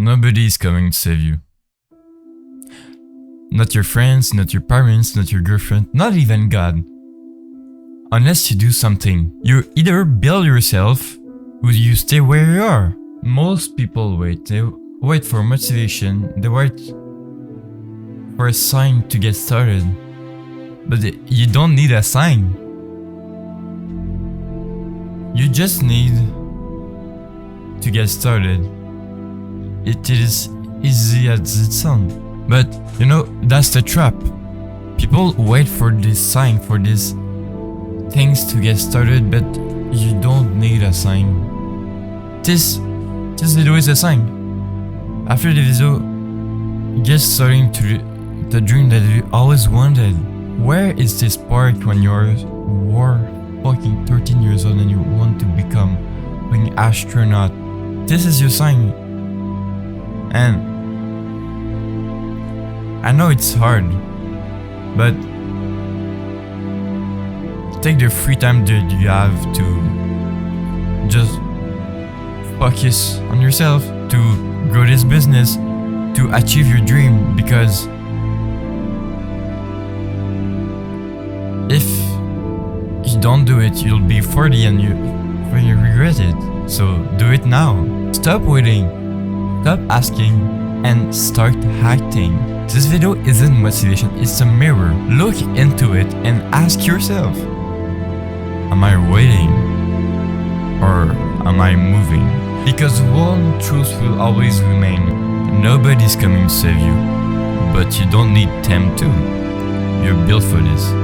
Nobody is coming to save you. Not your friends, not your parents, not your girlfriend, not even God. Unless you do something. You either build yourself, or you stay where you are. Most people wait. They wait for motivation. They wait for a sign to get started. But you don't need a sign. You just need to get started. It is easy as it sounds. But you know, that's the trap. People wait for this sign, for these things to get started, but you don't need a sign. This video is a sign. After the video, get starting to the dream that you always wanted. Where is this part when you're fucking 13 years old and you want to become an astronaut? This is your sign. And I know it's hard, but take the free time that you have to just focus on yourself, to grow this business, to achieve your dream, because if you don't do it, you'll be 40 and you regret it. So do it now. Stop waiting, stop asking, and start acting. This video isn't motivation, it's a mirror. Look into it and ask yourself, am I waiting or am I moving? Because one truth will always remain: nobody's coming to save you, but you don't need them to. You're built for this.